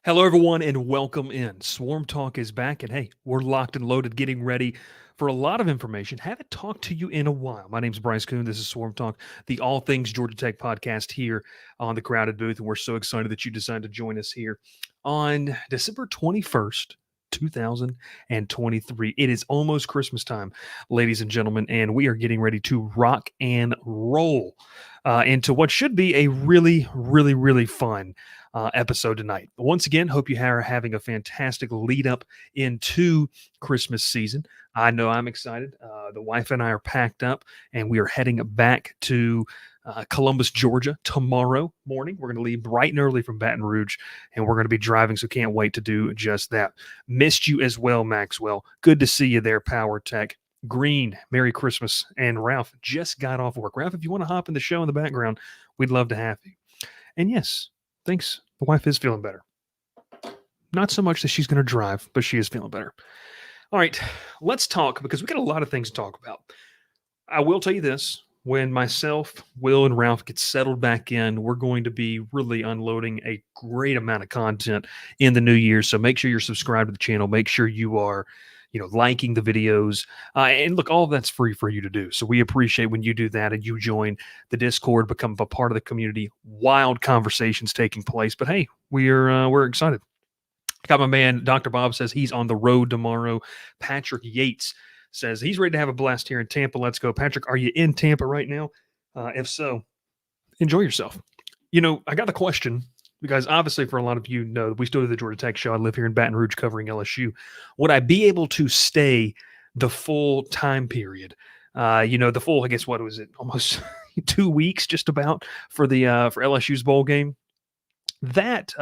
Hello, everyone, and welcome in. Swarm Talk is back, and hey, we're locked and loaded, getting ready for a lot of information. Haven't talked to you in a while. My name's Bryce Koon. This is Swarm Talk, the All Things Georgia Tech podcast here on the Crowded Booth, and we're so excited that you decided to join us here on December 21st. 2023. It is almost Christmas time, ladies and gentlemen, and we are getting ready to rock and roll into what should be a really fun episode tonight. Once again, hope you are having a fantastic lead up into Christmas season. I know I'm excited. The wife and I are packed up, and we are heading back to Columbus, Georgia tomorrow morning. We're going to leave bright and early from Baton Rouge, and we're going to be driving, so can't wait to do just that. Missed you as well, Maxwell. Good to see you there, Power Tech. Green, Merry Christmas. And Ralph just got off work. Ralph, if you want to hop in the show in the background, we'd love to have you. And yes, thanks. The wife is feeling better. Not so much that she's going to drive, but she is feeling better. All right, let's talk because we got a lot of things to talk about. I will tell you this. When myself, Will, and Ralph get settled back in, we're going to be really unloading a great amount of content in the new year. So make sure you're subscribed to the channel. Make sure you are liking the videos. And look, all of that's free for you to do. So we appreciate when you do that and you join the Discord, become a part of the community. Wild conversations taking place. But hey, we're excited. Got my man, Dr. Bob says he's on the road tomorrow. Patrick Yates says he's ready to have a blast here in Tampa. Let's go. Patrick, are you in Tampa right now? If so, enjoy yourself. I got the question because obviously for a lot of you know, we still do the Georgia Tech show. I live here in Baton Rouge covering LSU. Would I be able to stay the full time period? The full, I guess, what was it? Almost 2 weeks just about for LSU's bowl game. That,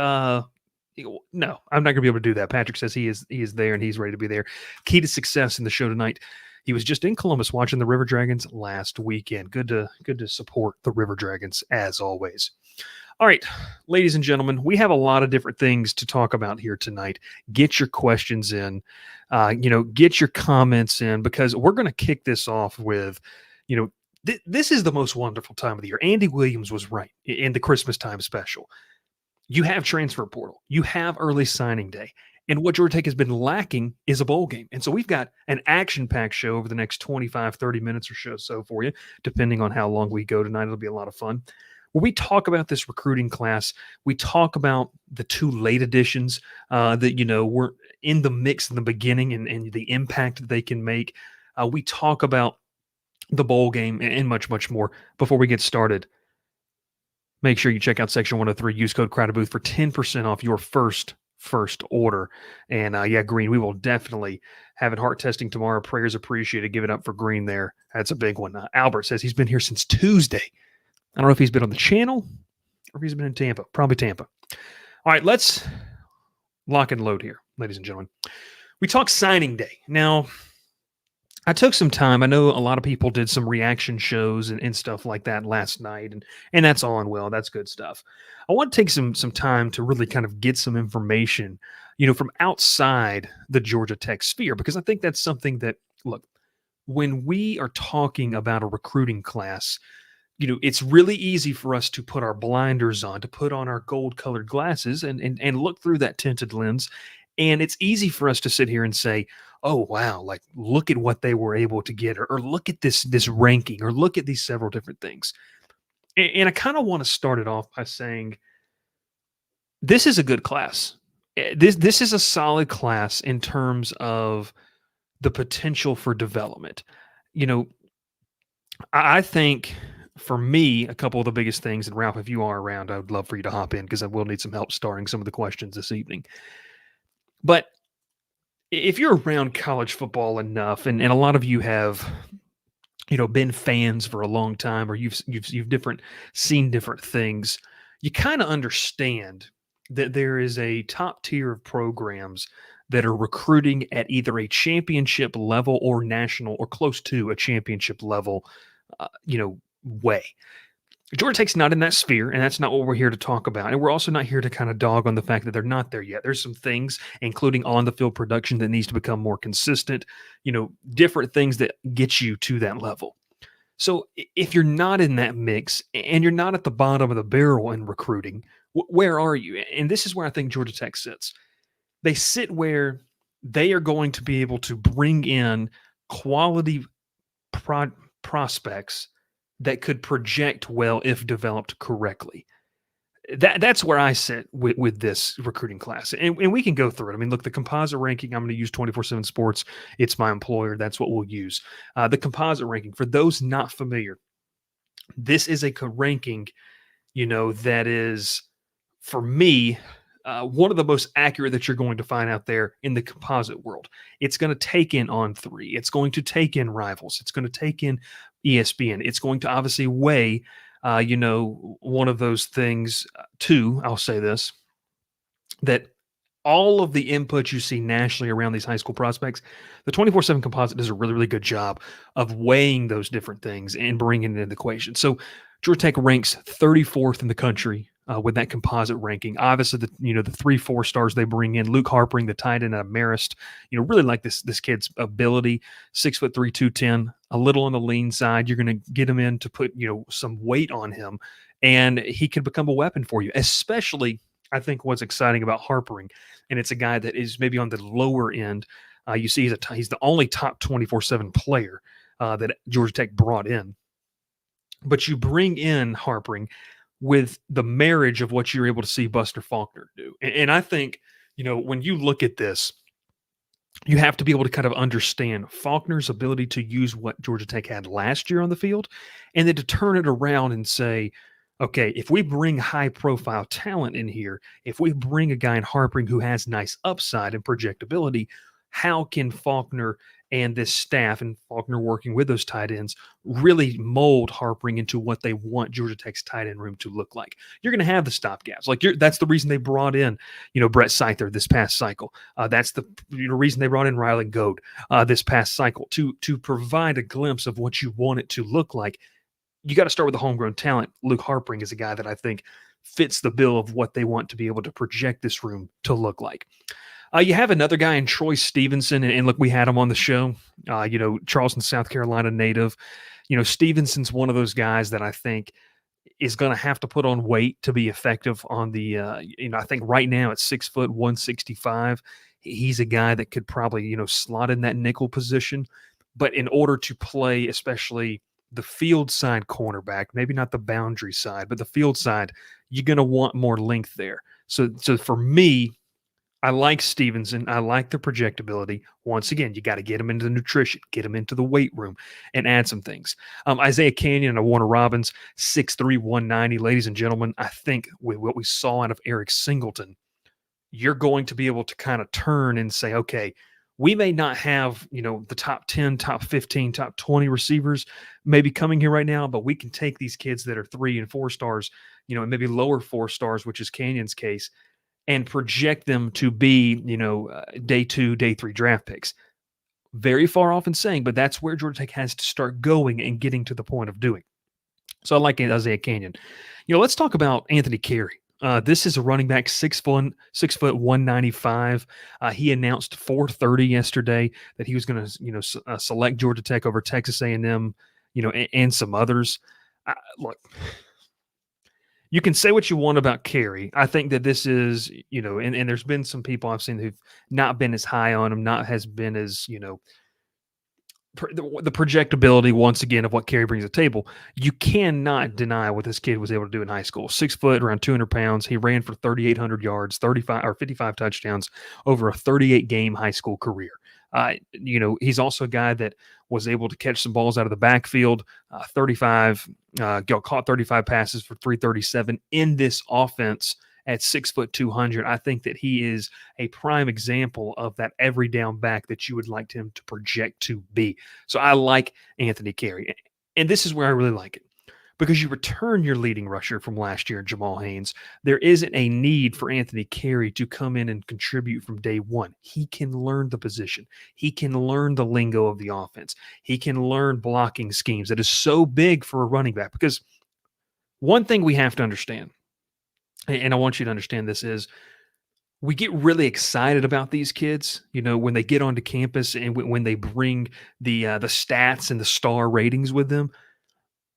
no, I'm not going to be able to do that. Patrick says he is there and he's ready to be there. Key to success in the show tonight. He was just in Columbus watching the River Dragons last weekend. Good to support the River Dragons as always. All right, ladies and gentlemen, we have a lot of different things to talk about here tonight. Get your questions in, get your comments in, because we're going to kick this off with, this is the most wonderful time of the year. Andy Williams was right in the Christmas time special. You have transfer portal. You have early signing day. And what Georgia Tech has been lacking is a bowl game. And so we've got an action-packed show over the next 25, 30 minutes or so for you, depending on how long we go tonight. It'll be a lot of fun. Where we talk about this recruiting class, we talk about the two late additions that, were in the mix in the beginning and the impact that they can make. We talk about the bowl game and much, much more. Before we get started, make sure you check out Section 103. Use code Crowded Booth for 10% off your first order. And Green, we will definitely have it heart testing tomorrow. Prayers appreciated. Give it up for Green there. That's a big one. Albert says he's been here since Tuesday. I don't know if he's been on the channel or if he's been in Tampa. Probably Tampa. All right, let's lock and load here, ladies and gentlemen. We talk signing day. Now, I took some time. I know a lot of people did some reaction shows and stuff like that last night, and that's all and well. That's good stuff. I want to take some time to really kind of get some information, from outside the Georgia Tech sphere, because I think that's something that, look, when we are talking about a recruiting class, it's really easy for us to put our blinders on, to put on our gold-colored glasses and look through that tinted lens. And it's easy for us to sit here and say, oh, wow, like look at what they were able to get, or look at this ranking, or look at these several different things. And I kind of want to start it off by saying this is a good class. This is a solid class in terms of the potential for development. I think for me, a couple of the biggest things, and Ralph, if you are around, I would love for you to hop in because I will need some help starting some of the questions this evening. But if you're around college football enough, and a lot of you have, been fans for a long time, or you've seen different things, you kind of understand that there is a top tier of programs that are recruiting at either a championship level or national or close to a championship level, way. Georgia Tech's not in that sphere, and that's not what we're here to talk about. And we're also not here to kind of dog on the fact that they're not there yet. There's some things, including on-the-field production, that needs to become more consistent, different things that get you to that level. So if you're not in that mix and you're not at the bottom of the barrel in recruiting, Where are you? And this is where I think Georgia Tech sits. They sit where they are going to be able to bring in quality pro- prospects that could project well if developed correctly. That's where I sit with this recruiting class, and we can go through it. I mean, look, the composite ranking. I'm going to use 24/7 Sports. It's my employer. That's what we'll use. The composite ranking. For those not familiar, this is a ranking. That is for me one of the most accurate that you're going to find out there in the composite world. It's going to take in On Three. It's going to take in Rivals. It's going to take in ESPN. It's going to obviously weigh, one of those things too. I'll say this that all of the input you see nationally around these high school prospects, the 24/7 composite does a really, really good job of weighing those different things and bringing it into the equation. So Georgia Tech ranks 34th in the country with that composite ranking. Obviously, the 3 4 stars they bring in, Luke Harpering, the tight end out of Marist, really like this kid's ability, 6'3", 210, a little on the lean side. You're going to get him in to put some weight on him, and he could become a weapon for you, especially. I think what's exciting about Harpering, and it's a guy that is maybe on the lower end. You see, he's the only top 24/7 player that Georgia Tech brought in. But you bring in Harpering with the marriage of what you're able to see Buster Faulkner do, and I think when you look at this, you have to be able to kind of understand Faulkner's ability to use what Georgia Tech had last year on the field, and then to turn it around and say, okay, if we bring high profile talent in here, if we bring a guy in Harpering who has nice upside and projectability, how can Faulkner and this staff and Faulkner working with those tight ends really mold Harpering into what they want Georgia Tech's tight end room to look like? You're going to have the stopgaps. That's the reason they brought in, Brett Seither this past cycle. That's the reason they brought in Riley Goad this past cycle to provide a glimpse of what you want it to look like. You got to start with the homegrown talent. Luke Harpering is a guy that I think fits the bill of what they want to be able to project this room to look like. You have another guy in Troy Stevenson, and look, we had him on the show. Charleston, South Carolina native. Stevenson's one of those guys that I think is going to have to put on weight to be effective on the. I think right now at 6', 165. He's a guy that could probably slot in that nickel position, but in order to play, especially the field side cornerback, maybe not the boundary side, but the field side, you're going to want more length there. So for me, I like Stevenson. I like the projectability. Once again, you got to get him into the nutrition, get him into the weight room, and add some things. Isaiah Canyon and Warner Robbins, 6'3", 190. Ladies and gentlemen, I think with what we saw out of Eric Singleton, you're going to be able to kind of turn and say, okay, we may not have, the top 10, top 15, top 20 receivers maybe coming here right now, but we can take these kids that are 3 and 4 stars, and maybe lower 4 stars, which is Canyon's case, and project them to be, day 2, day 3 draft picks. Very far off in saying, but that's where Georgia Tech has to start going and getting to the point of doing. So I like Isaiah Canyon. Let's talk about Anthony Carey. This is a running back, 6', 195. He announced 4:30 yesterday that he was going to, select Georgia Tech over Texas A&M, and some others. Look, you can say what you want about Carey. I think that this is, and there's been some people I've seen who've not been as high on him, not has been as, the projectability once again of what Carey brings to the table. You cannot deny what this kid was able to do in high school. 6 foot, around 200 pounds. He ran for 3,800 yards, 55 touchdowns over a 38 game high school career. He's also a guy that was able to catch some balls out of the backfield. 35 caught 35 passes for 337 in this offense. At 6 foot 200, I think that he is a prime example of that every down back that you would like him to project to be. So I like Anthony Carey. And this is where I really like it. Because you return your leading rusher from last year, Jamal Haynes, there isn't a need for Anthony Carey to come in and contribute from day one. He can learn the position. He can learn the lingo of the offense. He can learn blocking schemes. That is so big for a running back. Because one thing we have to understand, and I want you to understand this, is we get really excited about these kids, when they get onto campus and when they bring the stats and the star ratings with them.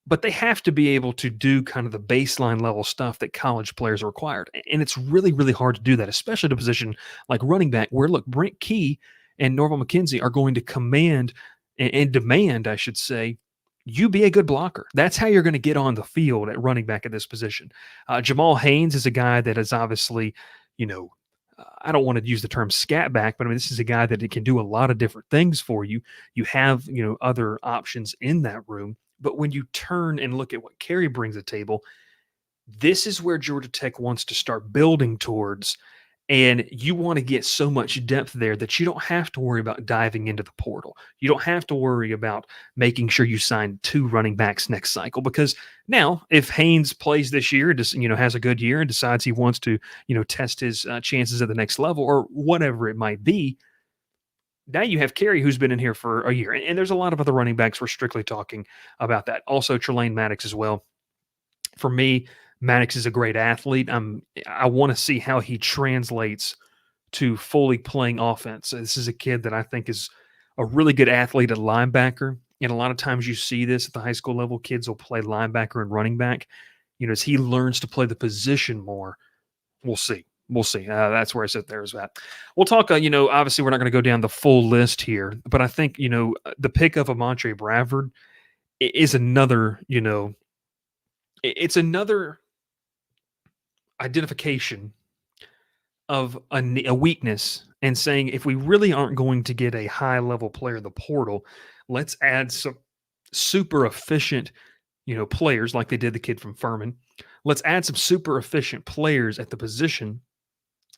but they have to be able to do kind of the baseline level stuff that college players are required. And it's really, really hard to do that, especially at a position like running back, where look, Brent Key and Norval McKenzie are going to command and demand, I should say, you be a good blocker. That's how you're going to get on the field at running back at this position. Jamal Haynes is a guy that is obviously, I don't want to use the term scat back, but I mean, this is a guy that it can do a lot of different things for you. You have, other options in that room. But when you turn and look at what Carey brings to the table, this is where Georgia Tech wants to start building towards. And you want to get so much depth there that you don't have to worry about diving into the portal. You don't have to worry about making sure you sign 2 running backs next cycle, because now if Haynes plays this year, just has a good year and decides he wants to test his chances at the next level or whatever it might be, now you have Carey, who's been in here for a year, and there's a lot of other running backs. We're strictly talking about that. Also, Trelane Maddox as well. For me, Maddox is a great athlete. I want to see how he translates to fully playing offense. This is a kid that I think is a really good athlete at linebacker. And a lot of times you see this at the high school level. Kids will play linebacker and running back. As he learns to play the position more, we'll see. We'll see. That's where I sit there as that. We'll talk, obviously we're not going to go down the full list here, but I think, the pickup of Montre Bradford is another, it's another identification of a weakness, and saying, if we really aren't going to get a high level player in the portal, let's add some super efficient, players like they did the kid from Furman. Let's add some super efficient players at the position,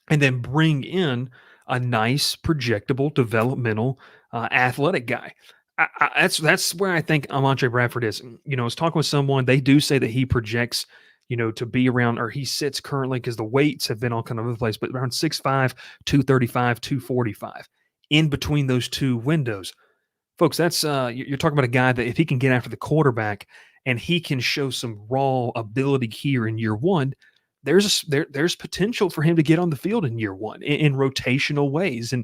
and then bring in a nice, projectable, developmental, athletic guy. That's where I think Amontre Bradford is. I was talking with someone. They do say that he projects, to be around, or he sits currently, because the weights have been all kind of over the place, but around 6'5", 235, 245, in between those two windows. Folks, that's you're talking about a guy that if he can get after the quarterback and he can show some raw ability here in year one, there's potential for him to get on the field in year one in rotational ways. And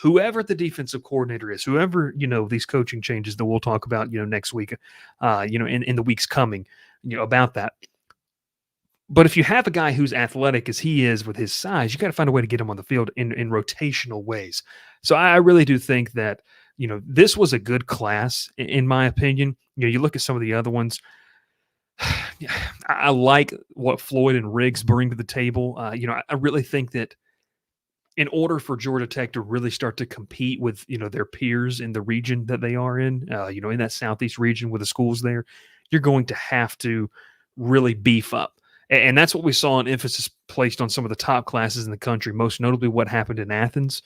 whoever the defensive coordinator is, whoever these coaching changes that we'll talk about next week, in the weeks coming, about that. But if you have a guy who's athletic as he is with his size, you got to find a way to get him on the field in rotational ways. So I really do think that this was a good class in my opinion. You look at some of the other ones. I like what Floyd and Riggs bring to the table. I really think that in order for Georgia Tech to really start to compete with their peers in the region that they are in, in that southeast region with the schools there, you're going to have to really beef up. And that's what we saw an emphasis placed on some of the top classes in the country, most notably what happened in Athens.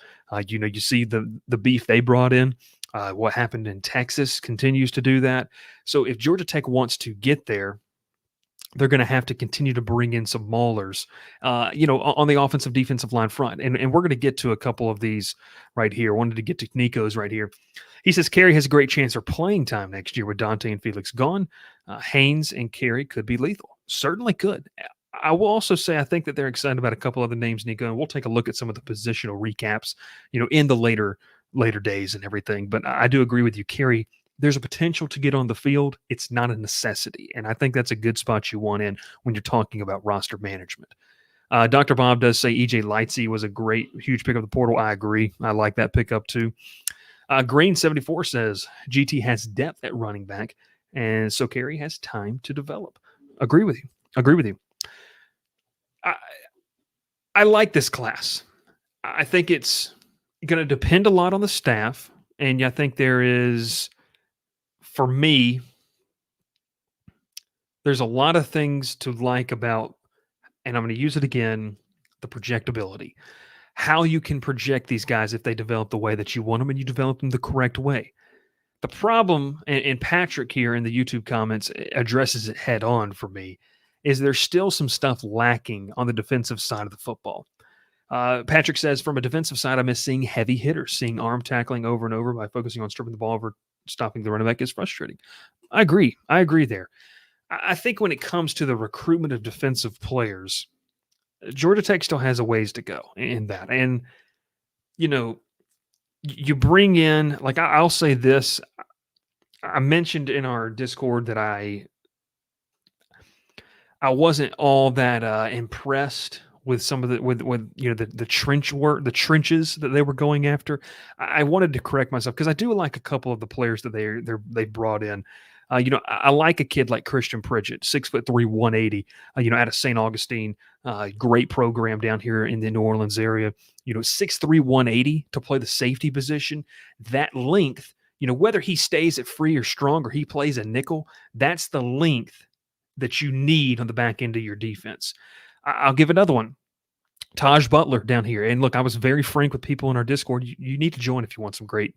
You see the beef they brought in. What happened in Texas continues to do that. So if Georgia Tech wants to get there, they're going to have to continue to bring in some maulers, on the offensive defensive line front. And we're going to get to a couple of these right here. Wanted to get to Nico's right here. He says Carey has a great chance for playing time next year with Dante and Felix gone. Haynes and Carey could be lethal. Certainly could. I will also say I think that they're excited about a couple other names, Nico, and we'll take a look at some of the positional recaps, in the later days and everything. But I do agree with you, Carey. There's a potential to get on the field. It's not a necessity. And I think that's a good spot you want in when you're talking about roster management. Dr. Bob does say EJ Lightsey was a great, huge pick of the portal. I agree. I like that pickup too. Green74 says GT has depth at running back, and so Carey has time to develop. Agree with you. I like this class. I think it's going to depend a lot on the staff, and I think there is, for me, there's a lot of things to like about, and I'm going to use it again, the projectability. How you can project these guys if they develop the way that you want them and you develop them the correct way. The problem, and Patrick here in the YouTube comments addresses it head on for me, is there's still some stuff lacking on the defensive side of the football. Patrick says, from a defensive side, I miss seeing heavy hitters. Seeing arm tackling over and over by focusing on stripping the ball over stopping the running back is frustrating. I agree there. I think when it comes to the recruitment of defensive players, Georgia Tech still has a ways to go in that. And, you bring in, like, I'll say this, I mentioned in our Discord that I wasn't all that impressed with some of the with the trench work, the trenches that they were going after. I wanted to correct myself because I do like a couple of the players that they brought in. I like a kid like Christian Pridgett, 6'3", 180. Out of St. Augustine, great program down here in the New Orleans area. 6'3", 180 to play the safety position. That length, whether he stays at free or strong or he plays a nickel, that's the length that you need on the back end of your defense. I'll give another one. Taj Butler down here. And look, I was very frank with people in our Discord. You need to join if you want some great,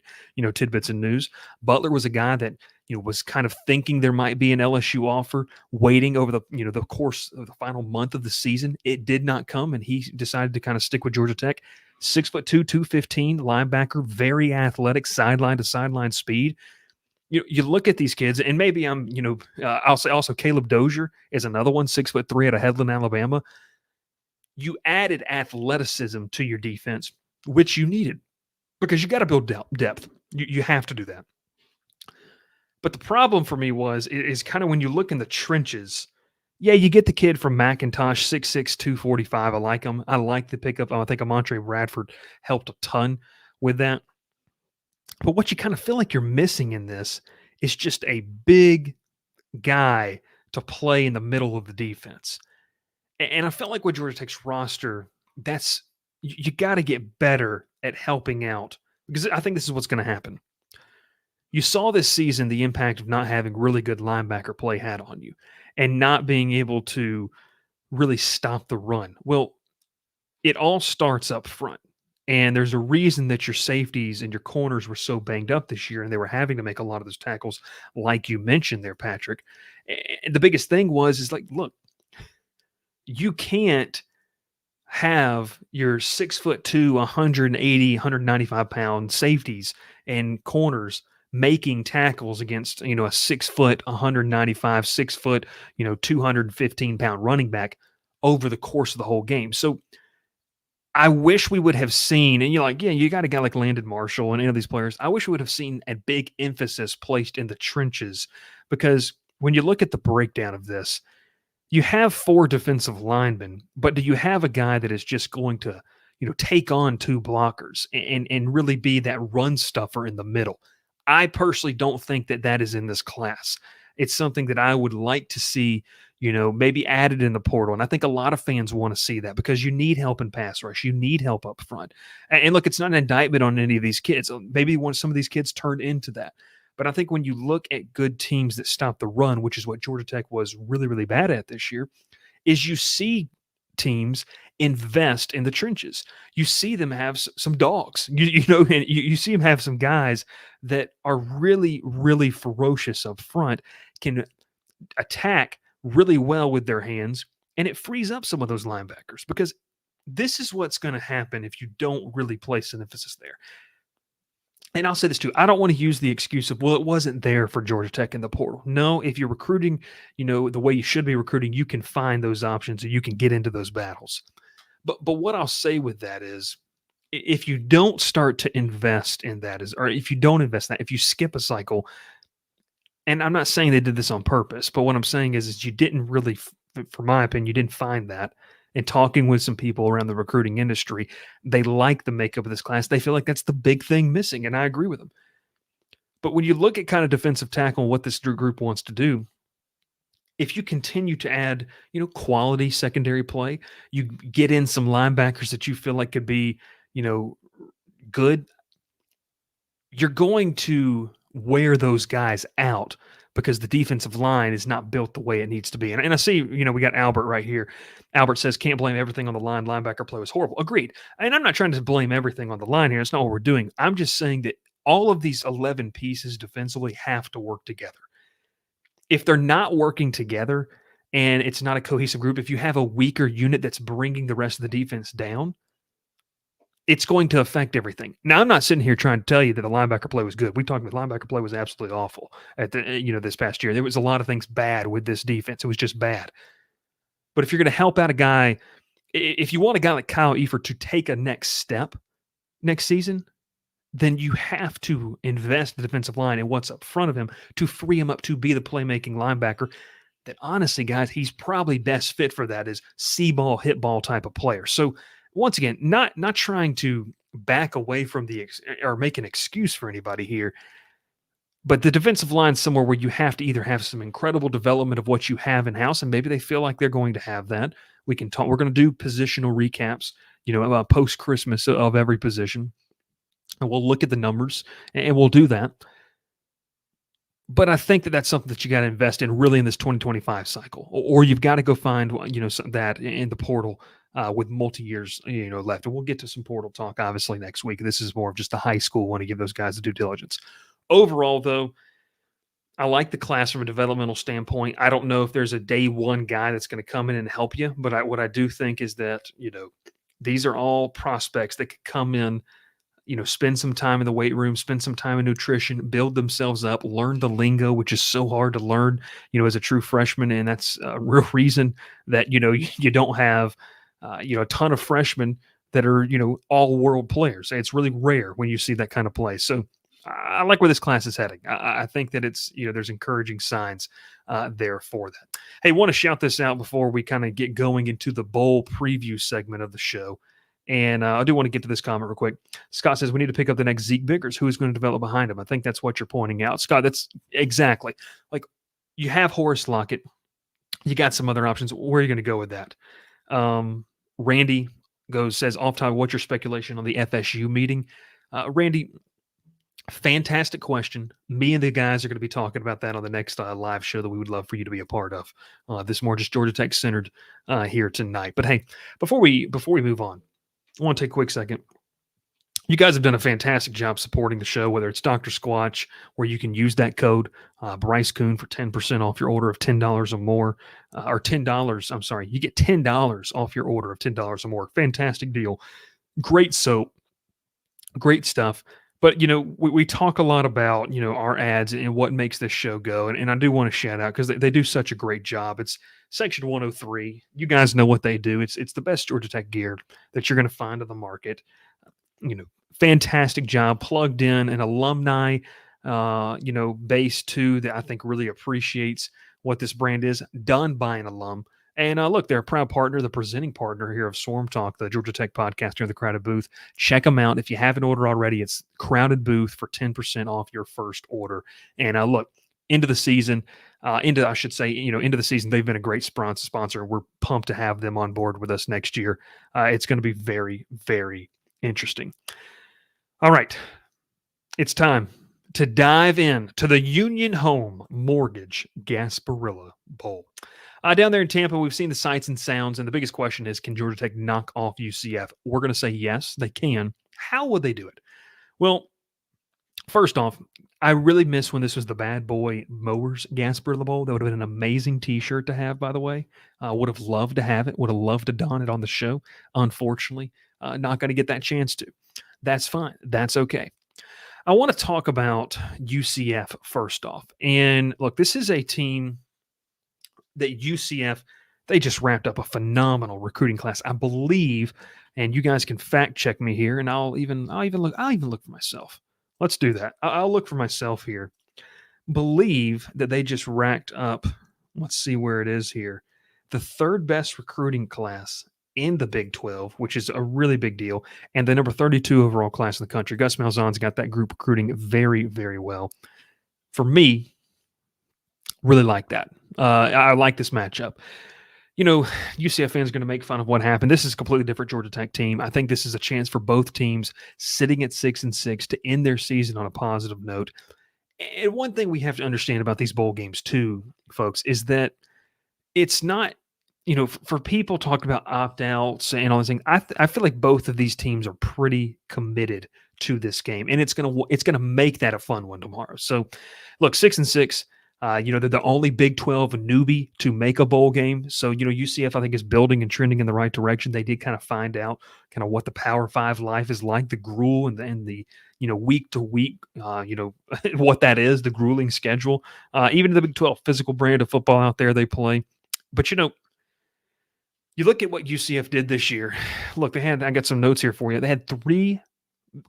tidbits and news. Butler was a guy that, was kind of thinking there might be an LSU offer waiting over the course of the final month of the season. It did not come, and he decided to kind of stick with Georgia Tech. 6'2", 215 linebacker, very athletic, sideline to sideline speed. You look at these kids, and maybe I'll say also Caleb Dozier is another one, 6'3" out of Headland, Alabama. You added athleticism to your defense, which you needed because you got to build depth. You have to do that. But the problem for me is kind of when you look in the trenches. Yeah, you get the kid from McIntosh, 6'6", 245. I like him. I like the pickup. I think Amontre Bradford helped a ton with that. But what you kind of feel like you're missing in this is just a big guy to play in the middle of the defense. And I felt like with Georgia Tech's roster, you got to get better at helping out, because I think this is what's going to happen. You saw this season the impact of not having really good linebacker play had on you and not being able to really stop the run. Well, it all starts up front. And there's a reason that your safeties and your corners were so banged up this year, and they were having to make a lot of those tackles, like you mentioned there, Patrick. And the biggest thing is like, look, you can't have your 6'2", 180, 195-pound safeties and corners making tackles against, a 6 foot, 195, 6 foot, 215-pound running back over the course of the whole game. So I wish we would have seen, and you got a guy like Landon Marshall and any of these players. I wish we would have seen a big emphasis placed in the trenches, because when you look at the breakdown of this, you have 4 defensive linemen, but do you have a guy that is just going to, take on 2 blockers and really be that run stuffer in the middle? I personally don't think that is in this class. It's something that I would like to see, maybe added in the portal. And I think a lot of fans want to see that, because you need help in pass rush. You need help up front. And look, it's not an indictment on any of these kids. Maybe some of these kids turned into that. But I think when you look at good teams that stop the run, which is what Georgia Tech was really, really bad at this year, is you see teams invest in the trenches. You see them have some dogs, and you see them have some guys that are really, really ferocious up front, can attack really well with their hands, and it frees up some of those linebackers, because this is what's going to happen if you don't really place an emphasis there. And I'll say this too. I don't want to use the excuse of, well, it wasn't there for Georgia Tech in the portal. No, if you're recruiting, the way you should be recruiting, you can find those options and you can get into those battles. But what I'll say with that is, if you don't start to invest in that, or if you don't invest in that, if you skip a cycle, and I'm not saying they did this on purpose, but what I'm saying is you didn't really, from my opinion, you didn't find that. And talking with some people around the recruiting industry, they like the makeup of this class. They feel like that's the big thing missing, and I agree with them. But when you look at kind of defensive tackle, what this group wants to do, if you continue to add, quality secondary play, you get in some linebackers that you feel like could be, good, you're going to wear those guys out, because the defensive line is not built the way it needs to be. And I see, we got Albert right here. Albert says, can't blame everything on the line. Linebacker play was horrible. Agreed. And I'm not trying to blame everything on the line here. It's not what we're doing. I'm just saying that all of these 11 pieces defensively have to work together. If they're not working together and it's not a cohesive group, if you have a weaker unit that's bringing the rest of the defense down, it's going to affect everything. Now, I'm not sitting here trying to tell you that the linebacker play was good. We talked about linebacker play was absolutely awful at the, this past year. There was a lot of things bad with this defense. It was just bad. But if you're going to help out a guy, if you want a guy like Kyle Eifert to take a next step next season, then you have to invest the defensive line and what's up front of him to free him up to be the playmaking linebacker that honestly, guys, he's probably best fit for that is see ball, hit ball type of player. So once again, not trying to back away from or make an excuse for anybody here, but the defensive line somewhere where you have to either have some incredible development of what you have in house, and maybe they feel like they're going to have that. We can talk. We're going to do positional recaps, post Christmas of every position, and we'll look at the numbers and we'll do that. But I think that that's something that you got to invest in really in this 2025 cycle, or you've got to go find, that in the portal with multi-years, left. And we'll get to some portal talk, obviously, next week. This is more of just a high school one to give those guys the due diligence. Overall, though, I like the class from a developmental standpoint. I don't know if there's a day one guy that's going to come in and help you, but what I do think is that, these are all prospects that could come in, spend some time in the weight room, spend some time in nutrition, build themselves up, learn the lingo, which is so hard to learn, as a true freshman. And that's a real reason that, you don't have, a ton of freshmen that are, all world players. It's really rare when you see that kind of play. So I like where this class is heading. I think that it's, there's encouraging signs there for that. Hey, want to shout this out before we kind of get going into the bowl preview segment of the show. And I do want to get to this comment real quick. Scott says we need to pick up the next Zeke Biggers. Who is going to develop behind him? I think that's what you're pointing out. Scott, that's exactly. Like, you have Horace Lockett. You got some other options. Where are you going to go with that? Randy says, off time, what's your speculation on the FSU meeting? Randy, fantastic question. Me and the guys are going to be talking about that on the next live show that we would love for you to be a part of. This more just Georgia Tech centered here tonight. But hey, before we move on, I want to take a quick second. You guys have done a fantastic job supporting the show, whether it's Dr. Squatch, where you can use that code Bryce Koon for 10% off your order of $10 or more, or $10. I'm sorry, you get $10 off your order of $10 or more. Fantastic deal. Great soap. Great stuff. But, we talk a lot about, our ads and what makes this show go. And I do want to shout out because they do such a great job. It's Section 103. You guys know what they do. It's the best Georgia Tech gear that you're going to find on the market. Fantastic job, plugged in, an alumni, base too, that I think really appreciates what this brand is, done by an alum. And look, they're a proud partner, the presenting partner here of Swarm Talk, the Georgia Tech podcast here in the Crowded Booth. Check them out. If you haven't ordered already, it's Crowded Booth for 10% off your first order. And look, into the season, into the season, they've been a great sponsor. We're pumped to have them on board with us next year. It's going to be very, very interesting. All right. It's time to dive in to the Union Home Mortgage Gasparilla Bowl. Down there in Tampa, we've seen the sights and sounds, and the biggest question is, can Georgia Tech knock off UCF? We're going to say yes, they can. How would they do it? Well, first off, I really miss when this was the Bad Boy Mowers Gasparilla Bowl. That would have been an amazing T-shirt to have, by the way. Would have loved to have it. Would have loved to don it on the show. Unfortunately, not going to get that chance to. That's fine. That's okay. I want to talk about UCF first off. And look, this is a team that UCF, they just wrapped up a phenomenal recruiting class, I believe. And you guys can fact check me here, and I'll even look for myself. Let's do that. I'll look for myself here. Believe that they just racked up, let's see where it is here, the third best recruiting class in the Big 12, which is a really big deal, and the number 32 overall class in the country. Gus Malzahn's got that group recruiting very, very well. For me, really like that. I like this matchup. UCF fans are going to make fun of what happened. This is a completely different Georgia Tech team. I think this is a chance for both teams sitting at 6-6 to end their season on a positive note. And one thing we have to understand about these bowl games too, folks, is that it's not, for people talking about opt-outs and all these things, I feel like both of these teams are pretty committed to this game, and it's gonna make that a fun one tomorrow. So, look, 6-6. They're the only Big 12 newbie to make a bowl game. So, UCF, I think, is building and trending in the right direction. They did kind of find out kind of what the Power 5 life is like, the gruel and the week to week, what that is, the grueling schedule. Even the Big 12 physical brand of football out there they play. But, you look at what UCF did this year. Look, I got some notes here for you. They had 3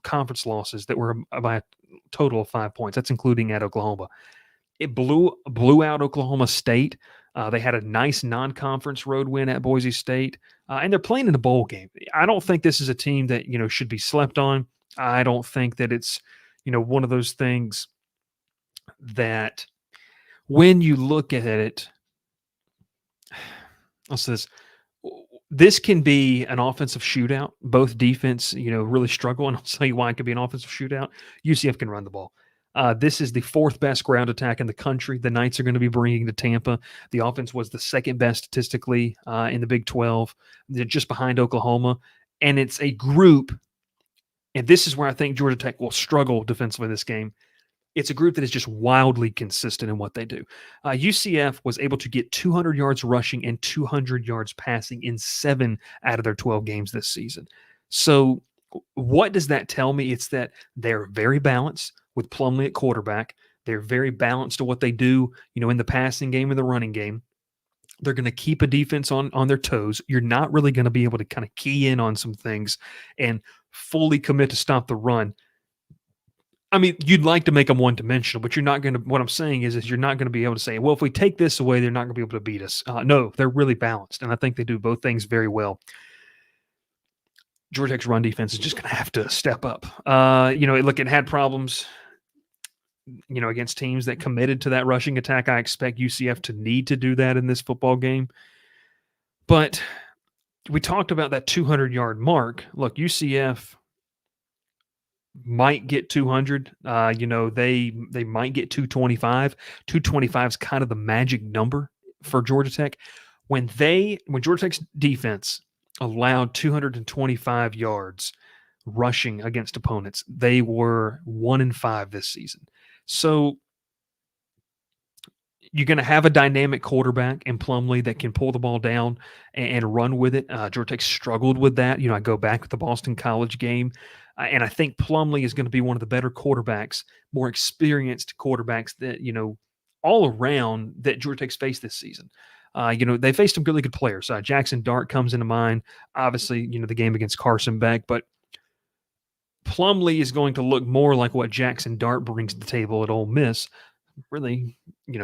conference losses that were by a total of 5 points. That's including at Oklahoma. It blew out Oklahoma State. They had a nice non-conference road win at Boise State, and they're playing in a bowl game. I don't think this is a team that should be slept on. I don't think that it's one of those things that when you look at it, I'll say this can be an offensive shootout. Both defense, really struggle, and I'll tell you why it could be an offensive shootout. UCF can run the ball. This is the fourth best ground attack in the country. The Knights are going to be bringing to Tampa. The offense was the second best statistically in the Big 12, just behind Oklahoma. And it's a group, and this is where I think Georgia Tech will struggle defensively this game. It's a group that is just wildly consistent in what they do. UCF was able to get 200 yards rushing and 200 yards passing in 7 out of their 12 games this season. So what does that tell me? It's that they're very balanced with Plumlee at quarterback. They're very balanced to what they do, in the passing game and the running game. They're going to keep a defense on their toes. You're not really going to be able to kind of key in on some things and fully commit to stop the run. I mean, you'd like to make them one-dimensional, but you're not going to – what I'm saying is you're not going to be able to say, well, if we take this away, they're not going to be able to beat us. No, they're really balanced, and I think they do both things very well. Georgia Tech's run defense is just going to have to step up. Look, it had problems, against teams that committed to that rushing attack. I expect UCF to need to do that in this football game. But we talked about that 200-yard mark. Look, UCF – might get 200. They might get 225. 225 is kind of the magic number for Georgia Tech. When Georgia Tech's defense allowed 225 yards rushing against opponents, they were 1-5 this season. So you're going to have a dynamic quarterback in Plumlee that can pull the ball down and run with it. Georgia Tech struggled with that. I go back to the Boston College game. And I think Plumlee is going to be one of the better quarterbacks, more experienced quarterbacks that, all around that Georgia Tech's faced this season. They faced some really good players. Jackson Dart comes into mind. Obviously, the game against Carson Beck. But Plumlee is going to look more like what Jackson Dart brings to the table at Ole Miss, really,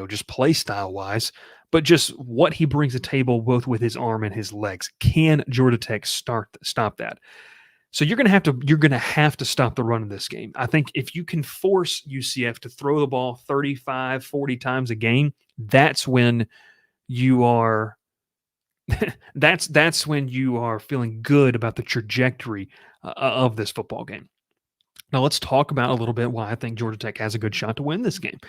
just play style-wise. But just what he brings to the table both with his arm and his legs. Can Georgia Tech stop that? So you're going to have to stop the run in this game. I think if you can force UCF to throw the ball 35, 40 times a game, that's when you are that's when you are feeling good about the trajectory of this football game. Now let's talk about a little bit why I think Georgia Tech has a good shot to win this game.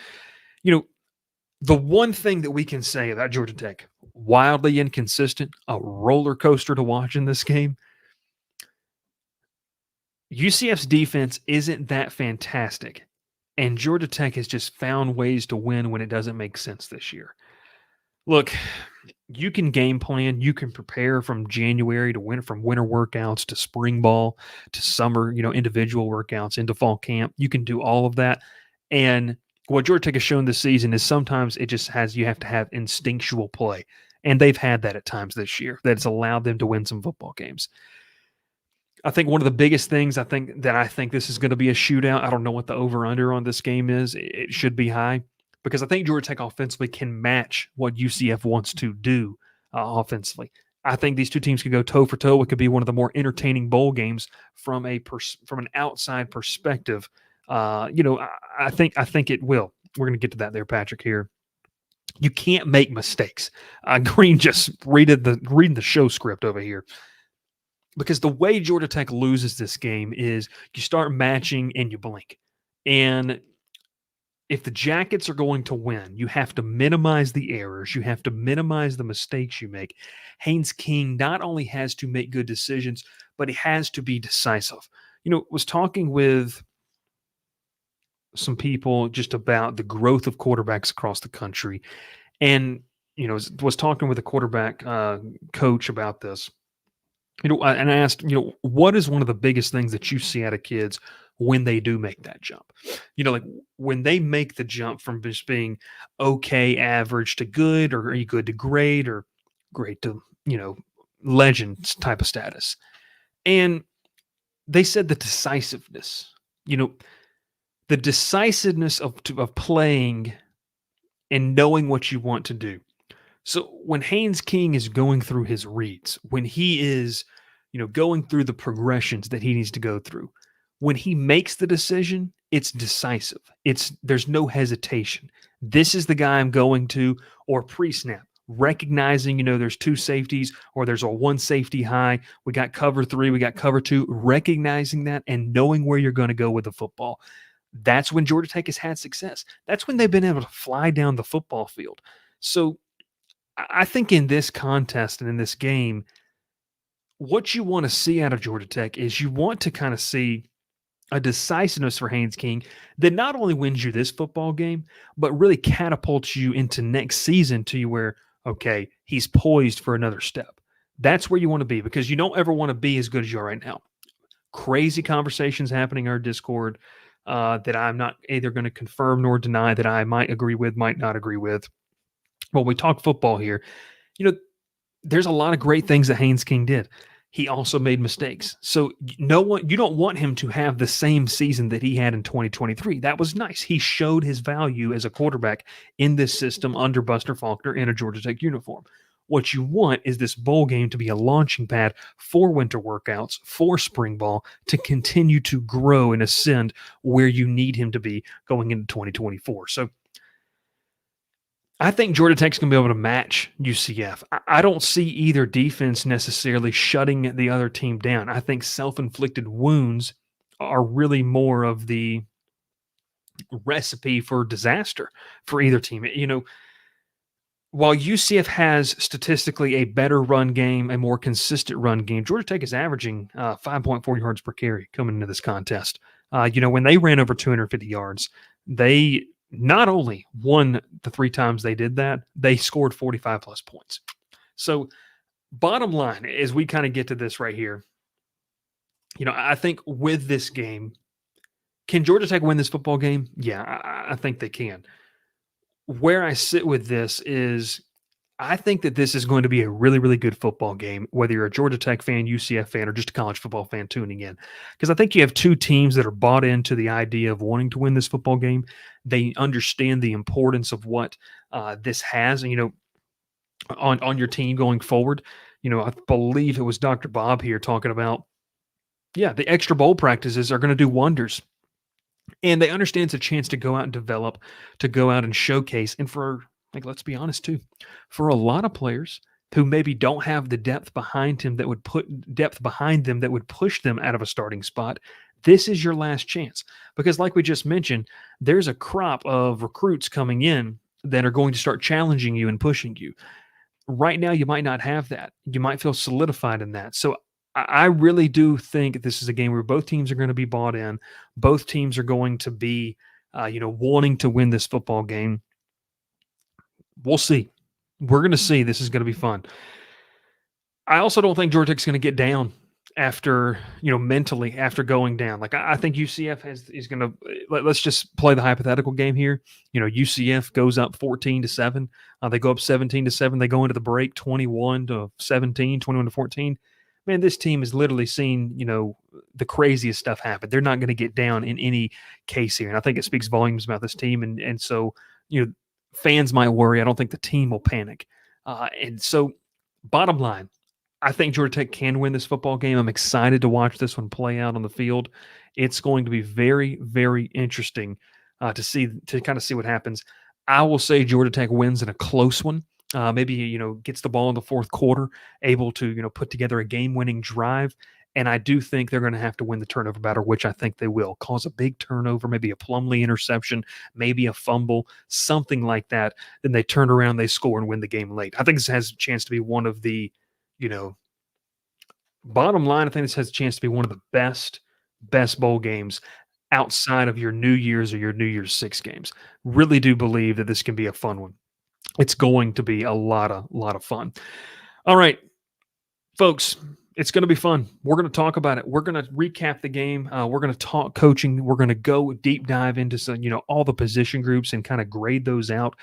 The one thing that we can say about Georgia Tech, wildly inconsistent, a roller coaster to watch in this game. UCF's defense isn't that fantastic, and Georgia Tech has just found ways to win when it doesn't make sense this year. Look, you can game plan, you can prepare from January to winter workouts to spring ball to summer, individual workouts into fall camp. You can do all of that. And what Georgia Tech has shown this season is sometimes you have to have instinctual play. And they've had that at times this year. That's allowed them to win some football games. I think one of the biggest things I think this is going to be a shootout. I don't know what the over-under on this game is. It should be high because I think Georgia Tech offensively can match what UCF wants to do offensively. I think these two teams could go toe for toe. It could be one of the more entertaining bowl games from an outside perspective. I think it will. We're going to get to that there, Patrick. Here, you can't make mistakes. Green just reading the show script over here. Because the way Georgia Tech loses this game is you start matching and you blink. And if the Jackets are going to win, you have to minimize the errors. You have to minimize the mistakes you make. Haynes King not only has to make good decisions, but he has to be decisive. Was talking with some people just about the growth of quarterbacks across the country. And, was talking with a quarterback coach about this. And I asked, what is one of the biggest things that you see out of kids when they do make that jump? Like when they make the jump from just being okay, average to good, or are you good to great, or great to, legend type of status. And they said the decisiveness, you know, the decisiveness of playing and knowing what you want to do. So when Haynes King is going through his reads, when he is, going through the progressions that he needs to go through, when he makes the decision, it's decisive. There's no hesitation. This is the guy I'm going to, or pre-snap, recognizing, there's two safeties or there's a one safety high. We got cover three, we got cover two, recognizing that and knowing where you're going to go with the football. That's when Georgia Tech has had success. That's when they've been able to fly down the football field. So I think in this contest and in this game, what you want to see out of Georgia Tech is you want to kind of see a decisiveness for Haynes King that not only wins you this football game, but really catapults you into next season to you where, okay, he's poised for another step. That's where you want to be because you don't ever want to be as good as you are right now. Crazy conversations happening in our Discord that I'm not either going to confirm nor deny that I might agree with, might not agree with. Well, we talk football here. There's a lot of great things that Haynes King did. He also made mistakes. So you don't want him to have the same season that he had in 2023. That was nice. He showed his value as a quarterback in this system under Buster Faulkner in a Georgia Tech uniform. What you want is this bowl game to be a launching pad for winter workouts, for spring ball, to continue to grow and ascend where you need him to be going into 2024. So I think Georgia Tech's going to be able to match UCF. I don't see either defense necessarily shutting the other team down. I think self-inflicted wounds are really more of the recipe for disaster for either team. While UCF has statistically a better run game, a more consistent run game, Georgia Tech is averaging 5.4 yards per carry coming into this contest. When they ran over 250 yards, they not only won the 3 times they did that, they scored 45 plus points. So bottom line, as we kind of get to this right here, I think with this game, can Georgia Tech win this football game? Yeah, I think they can. Where I sit with this is I think that this is going to be a really, really good football game, whether you're a Georgia Tech fan, UCF fan, or just a college football fan tuning in. Because I think you have two teams that are bought into the idea of wanting to win this football game. They understand the importance of what this has, on your team going forward. I believe it was Dr. Bob here talking about, the extra bowl practices are going to do wonders. And they understand it's a chance to go out and develop, to go out and showcase. And let's be honest too, for a lot of players who maybe don't have the depth behind them that would push them out of a starting spot, this is your last chance. Because like we just mentioned, there's a crop of recruits coming in that are going to start challenging you and pushing you. Right now, you might not have that. You might feel solidified in that. So I really do think this is a game where both teams are going to be bought in. Both teams are going to be, wanting to win this football game. We'll see. We're going to see. This is going to be fun. I also don't think Georgia Tech's going to get down after, mentally after going down. Like I think UCF is going to. Let's just play the hypothetical game here. UCF goes up 14-7. They go up 17-7. They go into the break 21-17, 21-14. Man, this team has literally seen, the craziest stuff happen. They're not going to get down in any case here. And I think it speaks volumes about this team. And so, fans might worry. I don't think the team will panic. And so, bottom line, I think Georgia Tech can win this football game. I'm excited to watch this one play out on the field. It's going to be very, very interesting to kind of see what happens. I will say Georgia Tech wins in a close one. Maybe, gets the ball in the fourth quarter, able to, put together a game-winning drive. And I do think they're going to have to win the turnover battle, which I think they will. Cause a big turnover, maybe a Plumlee interception, maybe a fumble, something like that. Then they turn around, they score, and win the game late. I think this has a chance to be one of the, bottom line, I think this has a chance to be one of the best bowl games outside of your New Year's or your New Year's Six games. Really do believe that this can be a fun one. It's going to be a lot of fun. All right, folks, it's going to be fun. We're going to talk about it. We're going to recap the game. We're going to talk coaching. We're going to go deep dive into some, all the position groups and kind of grade those out,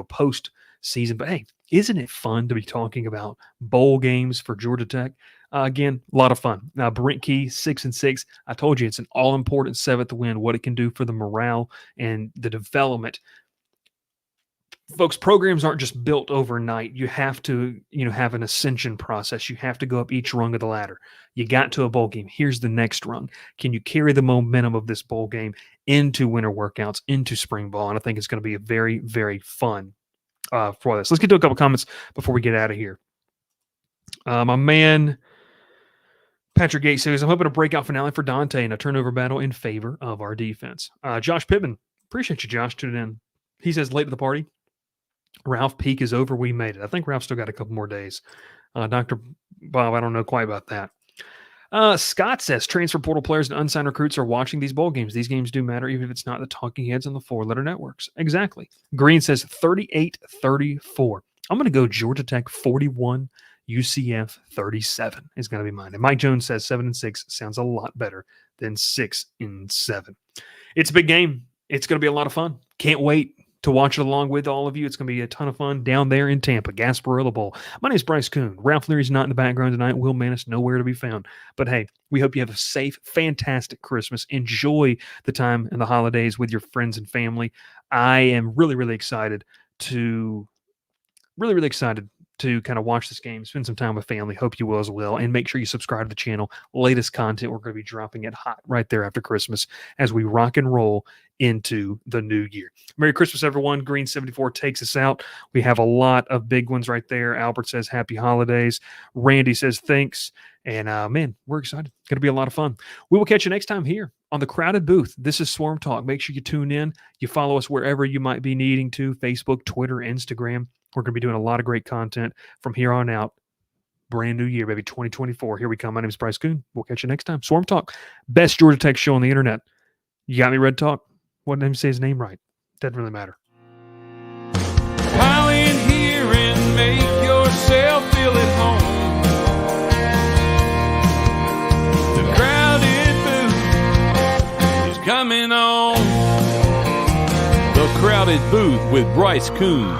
post season. But hey, isn't it fun to be talking about bowl games for Georgia Tech? Again, a lot of fun. Now, Brent Key, 6-6. I told you it's an all-important 7th win, what it can do for the morale and the development. Folks, programs aren't just built overnight. You have to, have an ascension process. You have to go up each rung of the ladder. You got to a bowl game. Here's the next rung. Can you carry the momentum of this bowl game into winter workouts, into spring ball? And I think it's going to be a very, very fun for this. Let's get to a couple comments before we get out of here. My man Patrick Gates says, I'm hoping a breakout finale for Dante and a turnover battle in favor of our defense. Josh Pittman, appreciate you, Josh, tuning in. He says, late to the party. Ralph, peak is over. We made it. I think Ralph still got a couple more days. Dr. Bob, I don't know quite about that. Scott says, transfer portal players and unsigned recruits are watching these bowl games. These games do matter, even if it's not the talking heads on the 4-letter networks. Exactly. Green says 38-34. I'm going to go Georgia Tech 41, UCF 37 is going to be mine. And Mike Jones says 7-6 sounds a lot better than 6-7. It's a big game. It's going to be a lot of fun. Can't wait to watch it along with all of you. It's going to be a ton of fun down there in Tampa, Gasparilla Bowl. My name is Bryce Koon. Ralph Leary's not in the background tonight. Will Manis nowhere to be found. But hey, we hope you have a safe, fantastic Christmas. Enjoy the time and the holidays with your friends and family. I am really, really excited to kind of watch this game, spend some time with family. Hope you will as well. And make sure you subscribe to the channel. Latest content, we're going to be dropping it hot right there after Christmas as we rock and roll into the new year. Merry Christmas, everyone. Green 74 takes us out. We have a lot of big ones right there. Albert says happy holidays. Randy says thanks. And man, we're excited. It's going to be a lot of fun. We will catch you next time here on the Crowded Booth. This is Swarm Talk. Make sure you tune in. You follow us wherever you might be needing to, Facebook, Twitter, Instagram. We're going to be doing a lot of great content from here on out. Brand new year, baby, 2024. Here we come. My name is Bryce Koon. We'll catch you next time. Swarm Talk, best Georgia Tech show on the internet. You got me, Red Talk? What name say his name right? Doesn't really matter. Pile in here and make yourself feel at home. The Crowded Booth is coming on. The Crowded Booth with Bryce Koon.